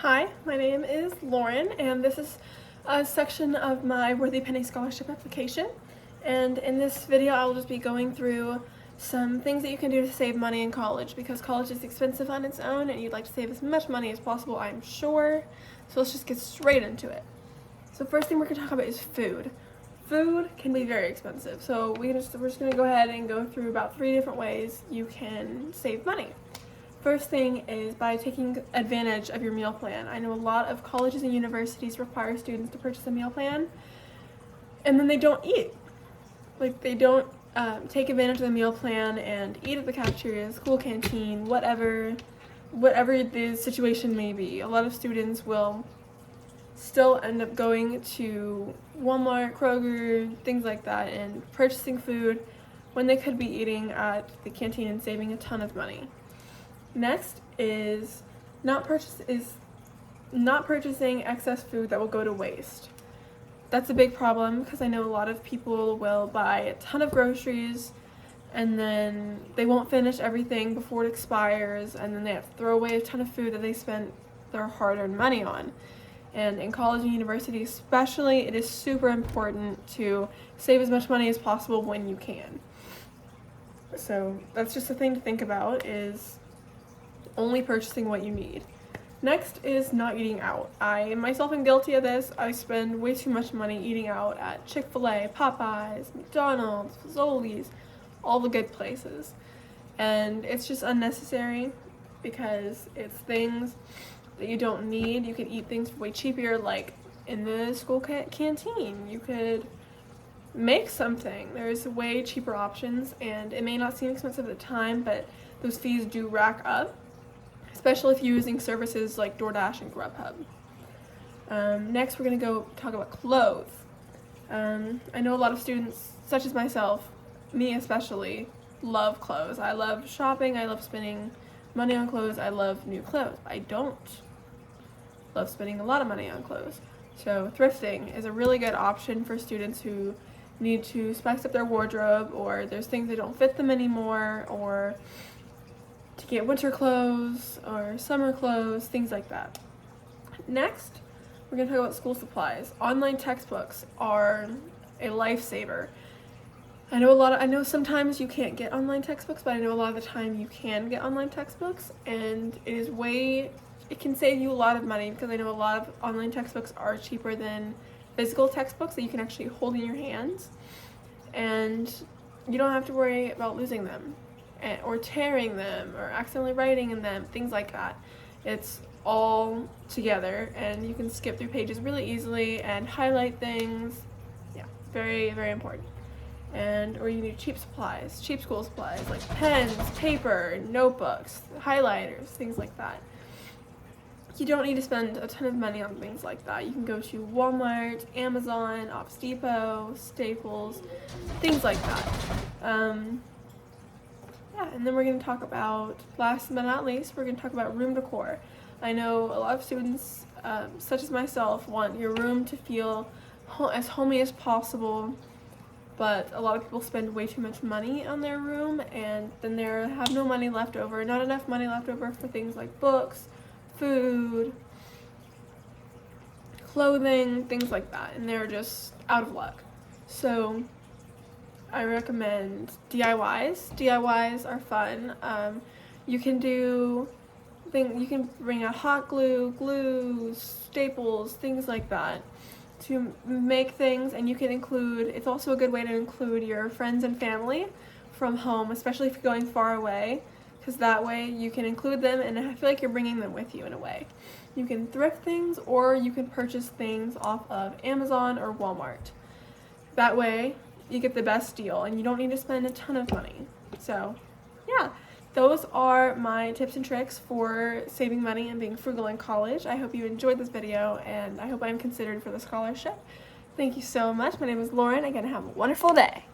Hi, my name is Lauren, and this is a section of my WorthEPenny Scholarship application. And in this video, I'll just be going through some things that you can do to save money in college, because college is expensive on its own, and you'd like to save as much money as possible, I'm sure. So let's just get straight into it. So first thing we're going to talk about is food. Food can be very expensive, so we're just going to go ahead and go through about 3 different ways you can save money. First thing is by taking advantage of your meal plan. I know a lot of colleges and universities require students to purchase a meal plan, and then they don't eat. Like, they don't take advantage of the meal plan and eat at the cafeteria, school canteen, whatever the situation may be. A lot of students will still end up going to Walmart, Kroger, things like that, and purchasing food when they could be eating at the canteen and saving a ton of money. Next is not purchasing excess food that will go to waste. That's a big problem, because I know a lot of people will buy a ton of groceries and then they won't finish everything before it expires, and then they have to throw away a ton of food that they spent their hard-earned money on. And in college and university especially, it is super important to save as much money as possible when you can. So that's just a thing to think about, is only purchasing what you need. Next is not eating out. I myself am guilty of this. I spend way too much money eating out at Chick-fil-A, Popeyes, McDonald's, Fazoli's, all the good places. And it's just unnecessary, because it's things that you don't need. You could eat things way cheaper, like in the school canteen. You could make something. There's way cheaper options, and it may not seem expensive at the time, but those fees do rack up, especially if you're using services like DoorDash and Grubhub. Next, we're going to go talk about clothes. I know a lot of students, such as myself, me especially, love clothes. I love shopping, I love spending money on clothes, I love new clothes. I don't love spending a lot of money on clothes. So thrifting is a really good option for students who need to spice up their wardrobe, or there's things that don't fit them anymore, or to get winter clothes or summer clothes, things like that. Next, we're going to talk about school supplies. Online textbooks are a lifesaver. I know sometimes you can't get online textbooks, but I know a lot of the time you can get online textbooks, and it can save you a lot of money, because I know a lot of online textbooks are cheaper than physical textbooks that you can actually hold in your hands, and you don't have to worry about losing them or tearing them or accidentally writing in them, things like that. It's all together, and you can skip through pages really easily and highlight things. Yeah, very, very important. Or you need cheap school supplies like pens, paper, notebooks, highlighters, things like that. You don't need to spend a ton of money on things like that. You can go to Walmart, Amazon, Office Depot, Staples, things like that. And then we're going to talk about, last but not least, we're going to talk about room decor. I know a lot of students, such as myself, want your room to feel as homey as possible, but a lot of people spend way too much money on their room, and then they have no money left over, not enough money left over for things like books, food, clothing, things like that, and they're just out of luck. So I recommend DIYs. DIYs are fun. You can bring out hot glue, staples, things like that to make things, and you can include, it's also a good way to include your friends and family from home, especially if you're going far away, because that way you can include them, and I feel like you're bringing them with you in a way. You can thrift things, or you can purchase things off of Amazon or Walmart. That way you get the best deal, and you don't need to spend a ton of money. So yeah, those are my tips and tricks for saving money and being frugal in college. I hope you enjoyed this video, and I hope I'm considered for the scholarship. Thank you so much. My name is Lauren. Again, have a wonderful day.